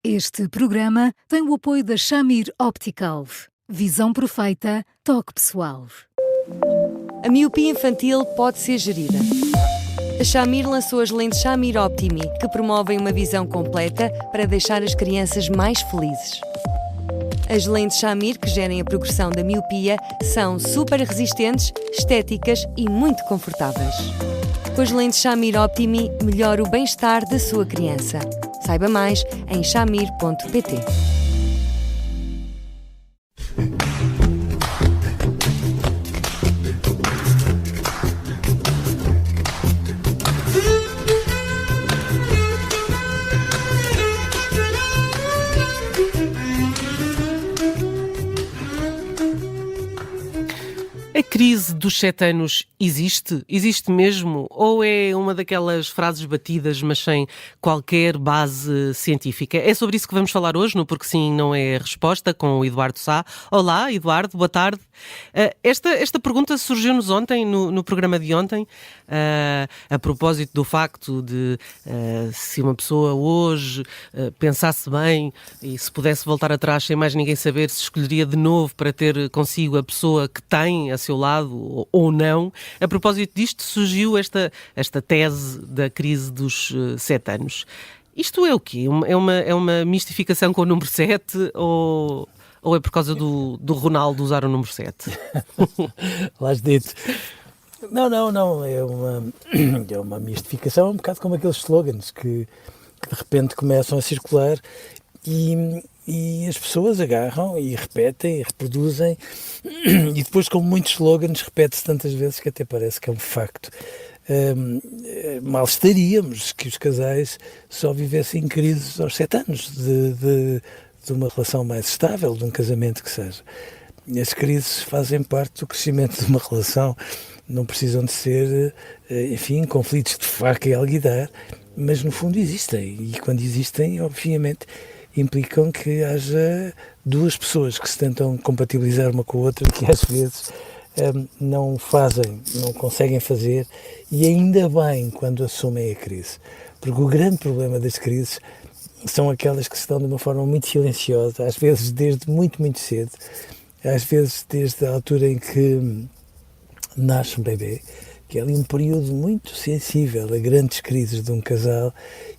Este programa tem o apoio da Shamir Optical. Visão perfeita, toque pessoal. A miopia infantil pode ser gerida. A Shamir lançou as lentes Shamir Optimi, que promovem uma visão completa para deixar as crianças mais felizes. As lentes Shamir, que gerem a progressão da miopia, são super resistentes, estéticas e muito confortáveis. Com as lentes Shamir Optimi, melhora o bem-estar da sua criança. Saiba mais em shamir.pt. A crise dos 7 anos existe? Existe mesmo? Ou é uma daquelas frases batidas, mas sem qualquer base científica? É sobre isso que vamos falar hoje, no Porque Sim Não É a Resposta, com o Eduardo Sá. Olá, Eduardo, boa tarde. Esta pergunta surgiu-nos ontem, no programa de ontem, a propósito do facto de se uma pessoa hoje pensasse bem e se pudesse voltar atrás sem mais ninguém saber, se escolheria de novo para ter consigo a pessoa que tem a seu lado ou não. A propósito disto, surgiu esta tese da crise dos 7 anos. Isto é o quê? É uma mistificação com o número 7 ou é por causa do Ronaldo usar o número 7? Lá dito. Não. É uma mistificação, um bocado como aqueles slogans que de repente começam a circular e as pessoas agarram e repetem e reproduzem, e depois, como muitos slogans, repete-se tantas vezes que até parece que é um facto. Mal estaríamos que os casais só vivessem crises aos 7 anos de uma relação mais estável, de um casamento que seja. As crises fazem parte do crescimento de uma relação, não precisam de ser, enfim, conflitos de faca e alguidar, mas no fundo existem, e quando existem, obviamente, implicam que haja duas pessoas que se tentam compatibilizar uma com a outra, que às vezes não conseguem fazer, e ainda bem quando assumem a crise, porque o grande problema das crises são aquelas que se dão de uma forma muito silenciosa, às vezes desde muito, muito cedo, às vezes desde a altura em que nasce um bebê, que é ali um período muito sensível a grandes crises de um casal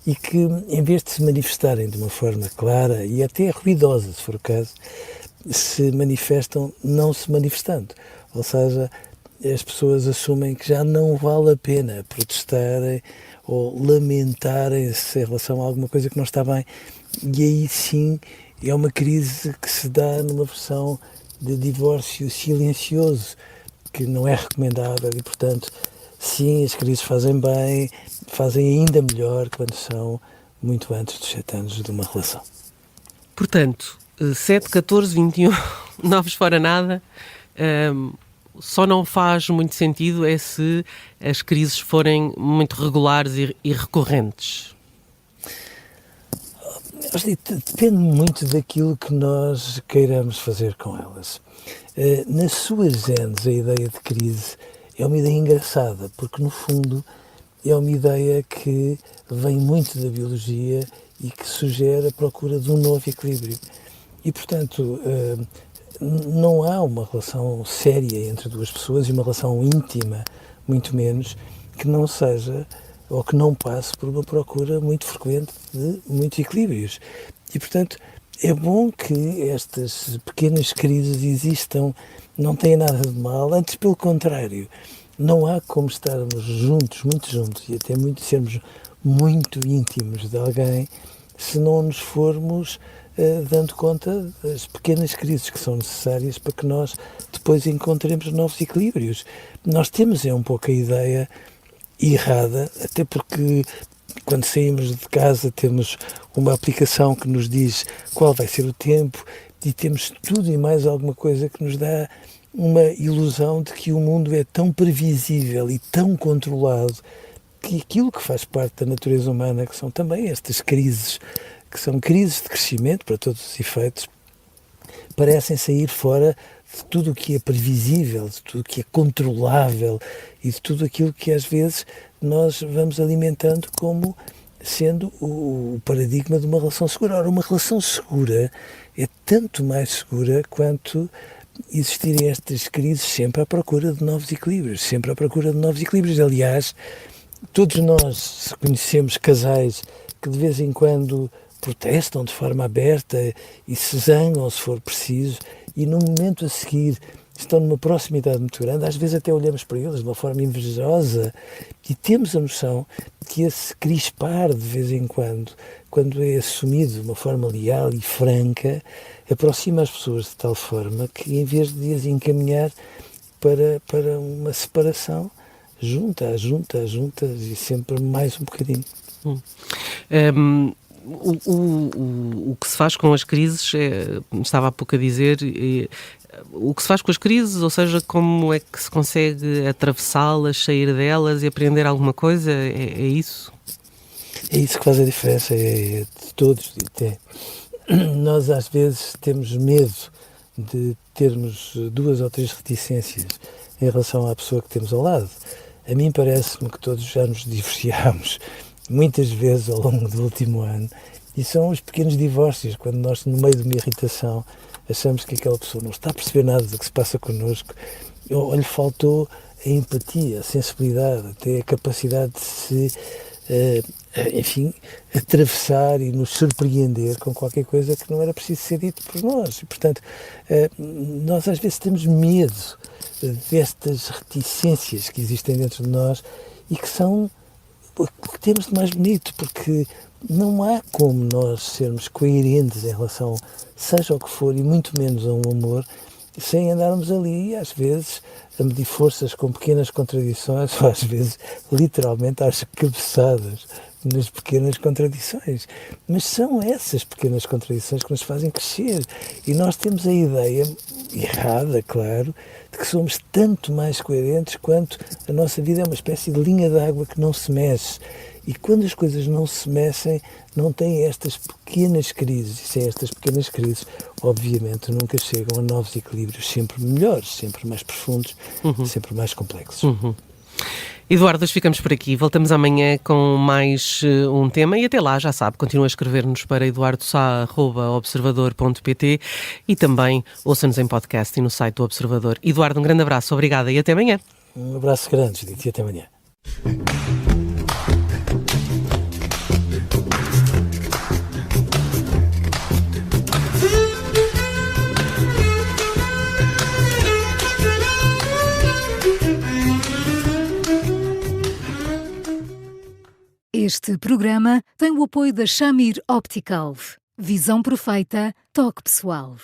e que, em vez de se manifestarem de uma forma clara e até ruidosa, se for o caso, se manifestam não se manifestando. Ou seja, as pessoas assumem que já não vale a pena protestarem ou lamentarem-se em relação a alguma coisa que não está bem. E aí sim é uma crise que se dá numa versão de divórcio silencioso, que não é recomendável e, portanto, sim, as crises fazem bem, fazem ainda melhor quando são muito antes dos 7 anos de uma relação. Portanto, 7, 14, 21, novos fora nada, só não faz muito sentido é se as crises forem muito regulares e recorrentes. Depende muito daquilo que nós queiramos fazer com elas. Na sua gênese, a ideia de crise é uma ideia engraçada, porque no fundo é uma ideia que vem muito da biologia e que sugere a procura de um novo equilíbrio. E, portanto, não há uma relação séria entre duas pessoas e uma relação íntima, muito menos, que não seja ou que não passe por uma procura muito frequente de muitos equilíbrios. E, portanto, é bom que estas pequenas crises existam, não tem nada de mal, antes pelo contrário. Não há como estarmos juntos, muito juntos, e até sermos muito íntimos de alguém, se não nos formos dando conta das pequenas crises que são necessárias para que nós depois encontremos novos equilíbrios. Nós temos um pouco a ideia errada, até porque quando saímos de casa temos uma aplicação que nos diz qual vai ser o tempo e temos tudo e mais alguma coisa que nos dá uma ilusão de que o mundo é tão previsível e tão controlado que aquilo que faz parte da natureza humana, que são também estas crises, que são crises de crescimento para todos os efeitos, parecem sair fora de tudo o que é previsível, de tudo o que é controlável e de tudo aquilo que às vezes nós vamos alimentando como sendo o paradigma de uma relação segura. Ora, uma relação segura é tanto mais segura quanto existirem estas crises sempre à procura de novos equilíbrios, sempre à procura de novos equilíbrios. Aliás, todos nós conhecemos casais que de vez em quando protestam de forma aberta e se zangam se for preciso, e no momento a seguir estão numa proximidade muito grande, às vezes até olhamos para eles de uma forma invejosa e temos a noção que esse crispar de vez em quando é assumido de uma forma leal e franca, aproxima as pessoas de tal forma que, em vez de as encaminhar para uma separação, juntas e sempre mais um bocadinho. O que se faz com as crises, estava há pouco a dizer, o que se faz com as crises, ou seja, como é que se consegue atravessá-las, sair delas e aprender alguma coisa, é isso? É isso que faz a diferença, é de todos. Até. Nós às vezes temos medo de termos 2 ou 3 reticências em relação à pessoa que temos ao lado. A mim parece-me que todos já nos divorciámos muitas vezes ao longo do último ano, e são os pequenos divórcios, quando nós, no meio de uma irritação, achamos que aquela pessoa não está a perceber nada do que se passa connosco, ou lhe faltou a empatia, a sensibilidade, até a capacidade de se, atravessar e nos surpreender com qualquer coisa que não era preciso ser dito por nós. E, portanto, nós às vezes temos medo destas reticências que existem dentro de nós e que são o que temos de mais bonito, porque não há como nós sermos coerentes em relação, seja o que for, e muito menos a um amor, sem andarmos ali, às vezes, a medir forças com pequenas contradições, ou às vezes, literalmente, às cabeçadas nas pequenas contradições. Mas são essas pequenas contradições que nos fazem crescer. E nós temos a ideia, errada, claro, de que somos tanto mais coerentes quanto a nossa vida é uma espécie de linha d'água que não se mexe. E quando as coisas não se mexem, não têm estas pequenas crises. E sem estas pequenas crises, obviamente, nunca chegam a novos equilíbrios sempre melhores, sempre mais profundos, sempre mais complexos. Eduardo, ficamos por aqui. Voltamos amanhã com mais um tema e até lá, já sabe, continua a escrever-nos para eduardosá@observador.pt e também ouça-nos em podcast e no site do Observador. Eduardo, um grande abraço, obrigada e até amanhã. Um abraço grande, Judite, e até amanhã. Este programa tem o apoio da Shamir Optical. Visão perfeita, toque pessoal.